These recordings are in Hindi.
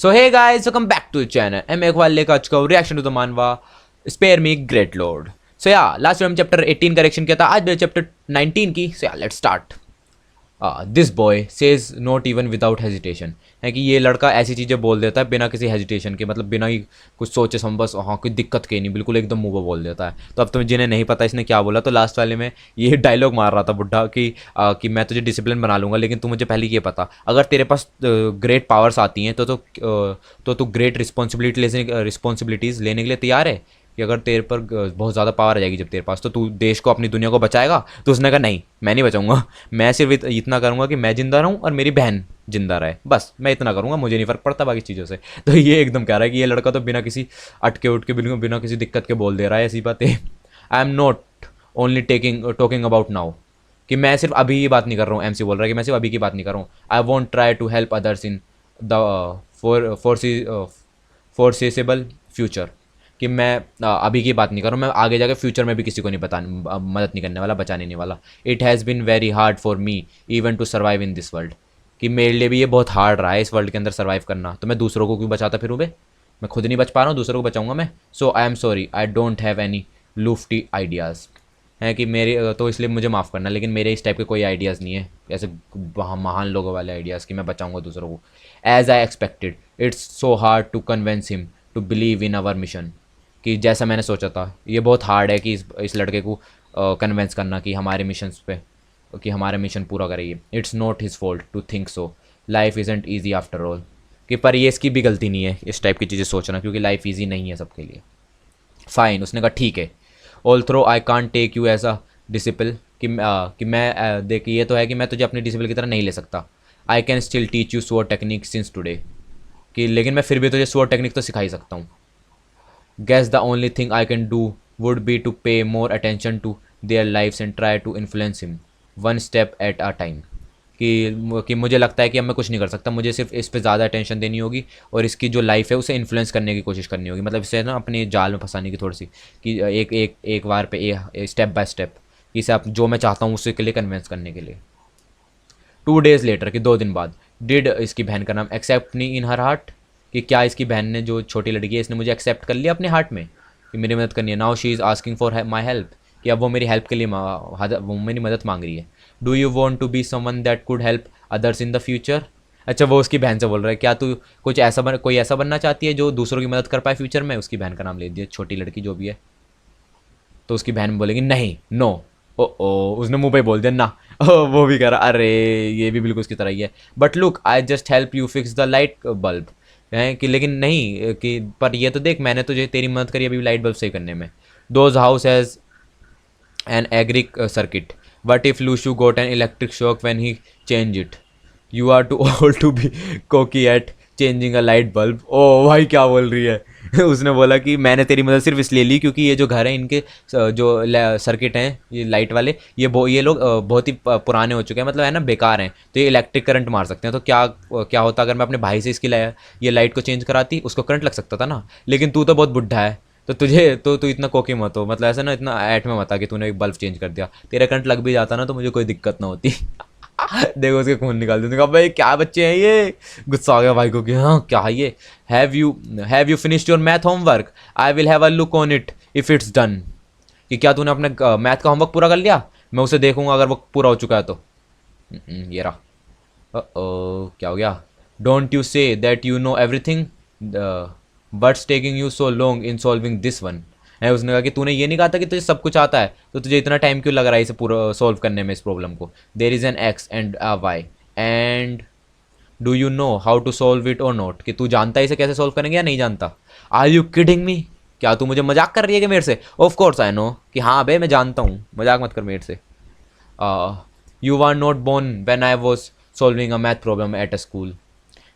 So hey guys, welcome back to the channel. मैं एक बार लेकर आ चुका हूँ रिएक्शन टू द मानवा स्पेयर मी ग्रेट लॉर्ड. सो या लास्ट टाइम चैप्टर 18 करेक्शन किया था, आज मेरे चैप्टर 19 की. सो या let's start. This boy says not even without hesitation. है कि ये लड़का ऐसी चीज़ें बोल देता है बिना किसी हेजिटेशन के, मतलब बिना ही कुछ सोचे सम, बस हाँ कोई दिक्कत के नहीं, बिल्कुल एकदम मुंह पर बोल देता है. तो अब तो जिन्हें नहीं पता इसने क्या बोला, तो लास्ट वाले में ये डायलॉग मार रहा था बुढ़ा कि मैं तुझे डिसिप्लिन बना लूँगा, लेकिन तू मुझे पहले ये पता, अगर तेरे पास ग्रेट पावर्स आती हैं तो तू ग्रेट रिस्पॉन्सिबिलिटीज़ लेने के लिए तैयार है. कि अगर तेरे पर बहुत ज़्यादा पावर आ जाएगी जब तेरे पास, तो तू देश को, अपनी दुनिया को बचाएगा. तो उसने कहा नहीं, मैं नहीं बचाऊंगा. मैं सिर्फ इतना करूंगा कि मैं जिंदा रहूं और मेरी बहन जिंदा रहे, बस मैं इतना करूंगा, मुझे नहीं फ़र्क पड़ता बाकी चीज़ों से. तो ये एकदम कह रहा है कि ये लड़का तो बिना किसी अटके उटके, बिना किसी दिक्कत के बोल दे रहा है ऐसी बातें. आई am not only talking about now. कि मैं सिर्फ अभी ही बात नहीं कर रहा हूँ. एमसी बोल रहा है कि मैं सिर्फ अभी की बात नहीं कर रहा हूँ. I won't try to help others in the foreseeable future. कि मैं अभी की बात नहीं कर रहा हूँ, मैं आगे जाकर फ्यूचर में भी किसी को नहीं मदद नहीं करने वाला, बचाने नहीं वाला. It has been very hard for me even to survive in this world. कि मेरे लिए भी ये बहुत हार्ड रहा है इस वर्ल्ड के अंदर सर्वाइव करना. तो मैं दूसरों को क्यों बचाता फिरूँ बे? मैं खुद नहीं बच पा रहा हूँ, दूसरों को बचाऊंगा मैं. So I am sorry, I don't have any lofty ideas. हैं कि मेरे, तो इसलिए मुझे माफ़ करना, लेकिन मेरे इस टाइप के कोई आइडियाज़ नहीं है, ऐसे महान लोगों वाले आइडियाज़ कि मैं बचाऊंगा दूसरों को. As I expected it's so hard to convince him to believe in our mission. कि जैसा मैंने सोचा था, ये बहुत हार्ड है कि इस लड़के को कन्वेंस करना कि हमारे मिशन पे, कि हमारा मिशन पूरा करेगी. It's not his fault to think so, life isn't easy after all. कि पर ये इसकी भी गलती नहीं है इस टाइप की चीज़ें सोचना, क्योंकि लाइफ ईजी नहीं है सबके लिए. फ़ाइन, उसने कहा ठीक है. Although I can't take you as a disciple. कि मैं देख, ये तो है कि मैं तुझे अपनी डिसिपल की तरह नहीं ले सकता. I can still teach you sword technique since today. कि लेकिन मैं फिर भी तुझे स्वॉर्ड टेक्निक तो सिखा ही सकता हूँ. Guess the only thing I can do would be to pay more attention to their lives and try to influence him one step at a time. कि मुझे लगता है कि अब मैं कुछ नहीं कर सकता, मुझे सिर्फ इस पे ज़्यादा अटेंशन देनी होगी और इसकी जो लाइफ है उसे इन्फ्लुएंस करने की कोशिश करनी होगी. मतलब इसे ना अपने जाल में फंसाने की थोड़ी सी, कि एक बार पे स्टेप बाय स्टेप, इसे आप जो मैं चाहता हूँ उसके लिए कन्विंस करने के लिए. 2 days लेटर, कि 2 दिन बाद, डिड, इसकी बहन का नाम, एक्सेप्ट मी इन हर हार्ट. कि क्या इसकी बहन ने, जो छोटी लड़की है, इसने मुझे एक्सेप्ट कर लिया अपने हार्ट में कि मेरी मदद करनी है. Now she is asking for my help. कि अब वो मेरी हेल्प के लिए वो मेरी मदद मांग रही है. Do you want to be someone that could help others in the future. अच्छा, वो उसकी बहन से बोल रहा है, क्या तू कुछ ऐसा कोई ऐसा बनना चाहती है जो दूसरों की मदद कर पाए फ्यूचर में. उसकी बहन का नाम ले दिया, छोटी लड़की जो भी है. तो उसकी बहन बोलेगी नहीं, नो. ओ उसने मुंह पे बोल दिया ना. वो भी कह रहा, अरे ये भी बिल्कुल उसकी तरह ही है. But look, I just help you fix the light bulb. है कि लेकिन नहीं, कि पर ये तो देख, मैंने तुझे तेरी मदद करी अभी लाइट बल्ब सही करने में. Those house has an agric circuit. But if Lushu got an electric shock when he change it. You are too old to be cocky at changing a light bulb. ओ भाई क्या बोल रही है. उसने बोला कि मैंने तेरी मदद सिर्फ इसलिए ली क्योंकि ये जो घर है इनके जो सर्किट हैं, ये लाइट वाले, ये लोग बहुत ही पुराने हो चुके हैं, मतलब है ना, बेकार हैं. तो ये इलेक्ट्रिक करंट मार सकते हैं. तो क्या होता अगर मैं अपने भाई से इसकी ये लाइट को चेंज कराती, उसको करंट लग सकता था ना. लेकिन तू तो बहुत बुढ़ा है, तो तुझे तो तू इतना कोकी मत हो, मतलब ऐसा ना इतना ऐट में मत आ कि तूने एक बल्ब चेंज कर दिया. तेरा करंट लग भी जाता ना तो मुझे कोई दिक्कत ना होती. देखो उसके खून निकाल दूँ. भाई क्या बच्चे हैं ये. गुस्सा आ गया भाई को कि हाँ क्या है ये. Have you finished your math homework. I will have a look on it if it's done. कि क्या तूने अपने मैथ का होमवर्क पूरा कर लिया. मैं उसे देखूंगा अगर वो पूरा हो चुका है तो. ये रहा. क्या हो गया. Don't you say that you know everything but's taking you so long in solving this one. है, उसने कहा कि तूने ये नहीं कहा था कि तुझे सब कुछ आता है, तो तुझे इतना टाइम क्यों लग रहा है इसे पूरा सॉल्व करने में, इस प्रॉब्लम को. There is an x and a y and do you know how to solve it or not. कि तू जानता है इसे कैसे सॉल्व करेंगे या नहीं जानता. Are you kidding me. क्या तू मुझे मजाक कर रही है कि मेरे से. Of course I know. कि हाँ बे मैं जानता हूँ, मजाक मत कर मेरे से. You are not born when I was solving a math problem at a school.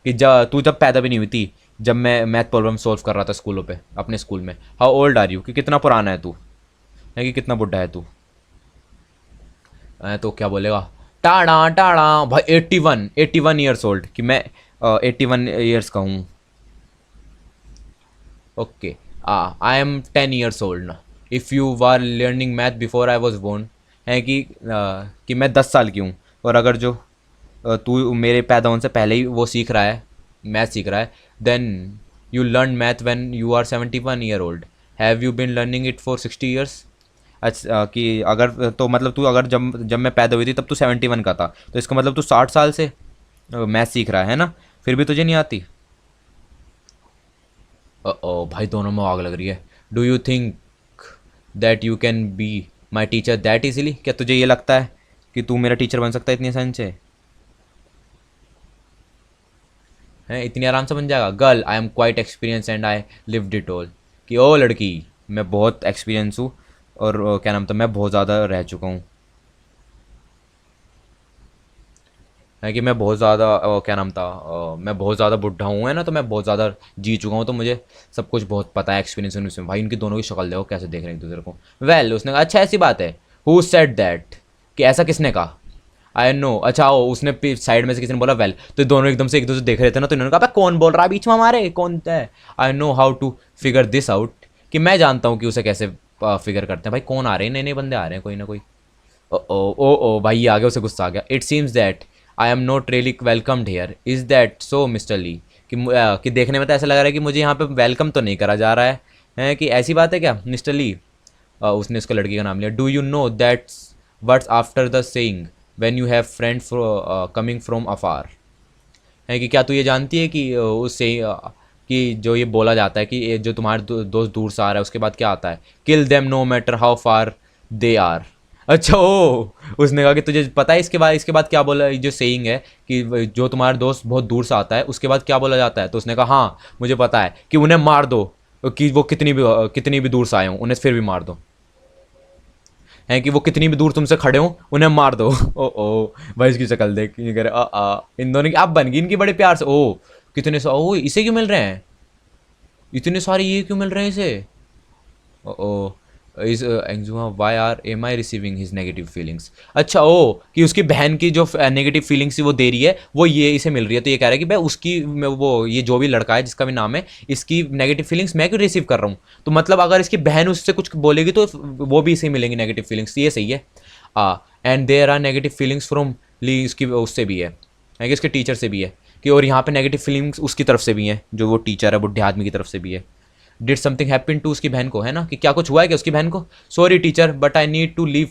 कि तू जब पैदा भी नहीं हुई थी जब मैं मैथ प्रॉब्लम सॉल्व कर रहा था स्कूलों पे, अपने स्कूल में. How old are you. कि कितना पुराना है तू, है कि कितना बुढ़ा है तू. तो क्या बोलेगा. टाड़ा टाड़ा भाई. 81 ईयर्स ओल्ड. कि मैं 81 ईयर्स का हूँ. Okay. I am 10 years old ना. If you were learning math before I was born. है कि मैं 10 साल की हूँ, और अगर जो तू मेरे पैदा होने से पहले ही वो सीख रहा है मैथ सीख रहा है, then you learn math when you are 71 year old, have you been learning it for 60 years. अच्छा कि अगर तो मतलब तू अगर जब जब मैं पैदा हुई थी तब तू 71 का था, तो इसका मतलब तू 60 साल से मैथ सीख रहा है ना, फिर भी तुझे नहीं आती। ओ भाई दोनों में आग लग रही है। Do you think that you can be my teacher that easily, क्या तुझे ये लगता है कि तू मेरा टीचर बन सकता है इतनी आसानी से? हैं इतनी आराम से बन जाएगा? Girl I am quite experience and I lived it all. कि ओ लड़की, मैं बहुत एक्सपीरियंस हूँ और क्या नाम था, मैं बहुत ज़्यादा रह चुका हूँ। है कि मैं बहुत ज़्यादा क्या नाम था, मैं बहुत ज़्यादा बुढ़ा हूँ है ना, तो मैं बहुत ज़्यादा जी चुका हूँ, तो मुझे सब कुछ बहुत पता है, एक्सपीरियंस है उसमें। भाई इनकी दोनों की शक्ल देखो कैसे देख रहे हैं एक दूसरे को। वेल उसने कहा अच्छा ऐसी बात है, हु सेड दैट, कि ऐसा किसने कहा? I know. अच्छा ओ उसने साइड में से किसी ने बोला वेल, तो दोनों एकदम से एक दूसरे देख रहे थे ना, तो इन्होंने कहा "अबे, कौन बोल रहा है बीच में हमारे, कौन है?" I know how to figure this out, कि मैं जानता हूँ कि उसे कैसे फिगर करते हैं। भाई कौन आ रहे हैं, नए नए बंदे आ रहे हैं कोई ना कोई। ओ भाई ये आ गया, उसे गुस्सा आ गया। It seems that I am not really welcomed here, is that so mister Lee, कि देखने में तो ऐसा लग रहा है कि मुझे यहाँ पे वेलकम तो नहीं करा जा रहा है कि ऐसी बात है क्या मिस्टर ली? उसने उसको लड़की का नाम लिया। Do you know that's what's after the saying when you have friend coming from afar, है कि क्या तू ये जानती है कि उससे कि जो ये बोला जाता है कि ये जो तुम्हारे दोस्त दूर से आ रहा है उसके बाद क्या आता है, kill them no matter how far they are. अच्छा ओ उसने कहा कि तुझे पता है इसके बाद क्या बोला, जो सेइंग है कि जो तुम्हारा दोस्त बहुत दूर से आता है उसके बाद क्या बोला जाता है, तो उसने कहा हाँ मुझे पता है, कि उन्हें मार दो, कि वो कितनी भी दूर से आए हों उन्हें फिर भी मार दो, है कि वो कितनी भी दूर तुमसे खड़े हो उन्हें मार दो। ओ भाई इसकी शक्ल देख, ये कह रहे इन दोनों की आप बन गई इनकी बड़े प्यार से। ओ कितने ओ इसे क्यों मिल रहे हैं, इतने सारे ये क्यों मिल रहे हैं इसे? Oh is Enjua why are am I receiving his negative feelings. अच्छा ओ कि उसकी बहन की जो नेगेटिव फीलिंग्स वो दे रही है वो ये इसे मिल रही है, तो ये कह रहा है कि भाई उसकी वो ये जो भी लड़का है जिसका भी नाम है इसकी नेगेटिव फीलिंग्स मैं क्यों रिसीव कर रहा हूँ, तो मतलब अगर इसकी बहन उससे कुछ बोलेगी तो वो भी इसे मिलेंगी नेगेटिव फीलिंग्स, ये सही है। And there are negative feelings from Lee, इसकी उससे भी है कि इसके टीचर से भी है, कि और यहाँ पे नेगेटिव फीलिंग्स उसकी तरफ से भी हैं, जो वो टीचर है बुढ़े आदमी की तरफ से भी है। डिड समथिंग हैपन टू उसकी बहन को, है ना, कि क्या कुछ हुआ है क्या उसकी बहन को? Sorry teacher but I need to leave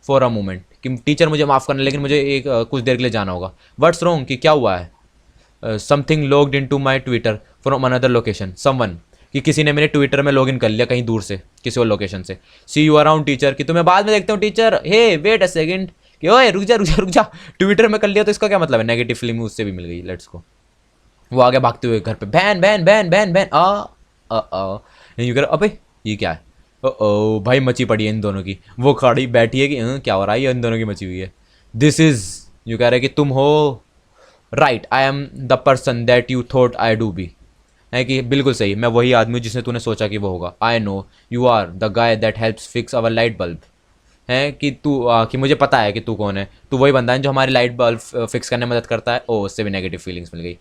for a moment, कि टीचर मुझे माफ़ करना लेकिन मुझे एक कुछ देर के लिए जाना होगा। व्हाट्स रॉन्ग, कि क्या हुआ है? Something logged in to my Twitter from another location someone, कि किसी ने मेरे ट्विटर में लॉग इन कर लिया कहीं दूर से किसी और लोकेशन से। सी यू अराउंड टीचर, कि तुम्हें बाद में देखता हूँ teacher. Hey wait a second, कि ओए रुक जा रुक जा रुक जा, ट्विटर में कर लिया तो इसका क्या मतलब है? नेगेटिव फिल्म उससे भी मिल गई, लेट्स गो। वो आगे भागते हुए घर पे बहन बहन बहन बहन बहन यू कर अबे ये क्या है? ओ भाई मची पड़ी है इन दोनों की, वो खड़ी बैठी है कि क्या हो रहा है, ये इन दोनों की मची हुई है। दिस इज, यू कह रहे कि तुम हो right, I am the person that you thought I do be, है कि बिल्कुल सही, मैं वही आदमी हूँ जिसने तूने सोचा कि वो होगा। I know you are the guy that helps fix our light bulb, है कि तू कि मुझे पता है कि तू कौन है, तू वही बंदा है जो हमारी लाइट बल्ब फिक्स करने में मदद करता है। ओ उससे भी नेगेटिव फीलिंग्स मिल गई।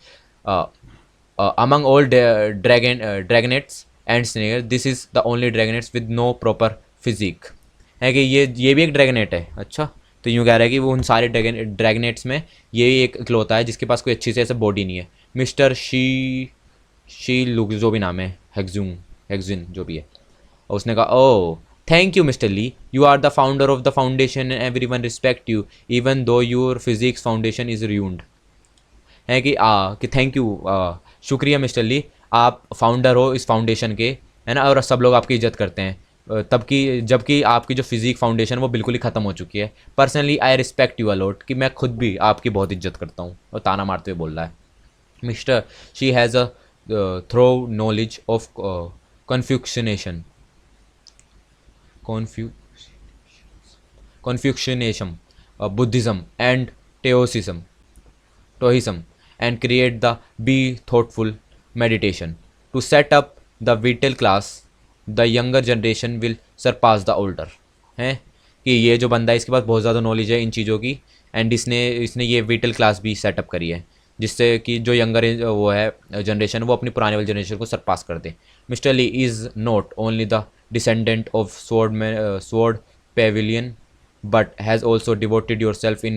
Among all dragnets and snare this is the only dragnets with no proper physique, है कि ये भी एक ड्रैगनेट है। अच्छा तो यूँ कह रहा है कि वो उन सारे ड्रैगनेट्स में ये एक इकलौता है जिसके पास कोई अच्छी से ऐसे बॉडी नहीं है। मिस्टर शी लुक जो भी नाम है, हेक्जुन जो भी है। और उसने कहा oh thank you mister Lee, you are the founder of the foundation and everyone respect you even though your physics foundation is ruined, है कि थैंक यू, शुक्रिया मिस्टर ली, आप फाउंडर हो इस फाउंडेशन के, है ना, और सब लोग आपकी इज्जत करते हैं तब कि जबकि आपकी जो फिजिक फाउंडेशन वो बिल्कुल ही ख़त्म हो चुकी है। Personally I respect you a lot, कि मैं खुद भी आपकी बहुत इज्जत करता हूँ, और ताना मारते हुए बोल रहा है। Mister Shi has a thorough knowledge of Confucianism Confu Confucianism, Buddhism, and Taoism, Taoism, and create the Be Thoughtful meditation. To set up the vital class, the younger generation will surpass the older. हैं कि ये जो बंदा है इसके पास बहुत ज़्यादा नॉलेज है इन चीज़ों की, एंड इसने इसने ये विटल क्लास भी सेटअप करी है जिससे कि जो यंगर वो है जनरेशन वो अपनी पुराने वाली जनरेशन को सरपास कर दे। Mister Lee is not only the descendant of sword pavilion but has also devoted yourself in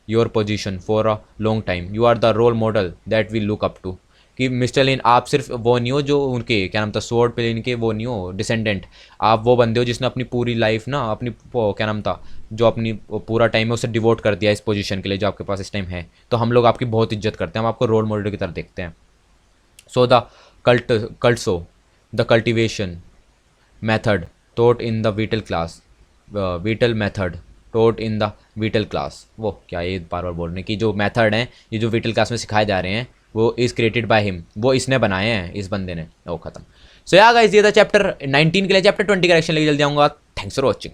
your position for a long time, you are the role model that we look up to. कि मिस्टर लिन आप सिर्फ वो नहीं हो जो उनके क्या नाम था स्वॉर्ड पे इनके वो नहीं हो डिसेंडेंट, आप वो बंदे हो जिसने अपनी पूरी लाइफ ना अपनी क्या नाम था जो अपनी पूरा टाइम है उसे डिवोट कर दिया इस पोजीशन के लिए जो आपके पास इस टाइम है। तो हम लोग आपकी बहुत इज्जत करते हैं, हम आपको रोल मॉडल की तरह देखते हैं। So the cult so the cultivation method taught in the Vital class, Vital method taught in the Vital class। वो क्या ये बार बार बोलने की जो मेथड हैं ये जो विटल क्लास में सिखाए जा रहे हैं वो इज़ क्रिएटेड बाय हिम, वो इसने बनाए हैं इस बंदे ने। वो खत्म। सो या गाइस ये था चैप्टर 19 के लिए। चैप्टर 20 का रिएक्शन लेके जल्दी आऊँगा। Thanks for watching.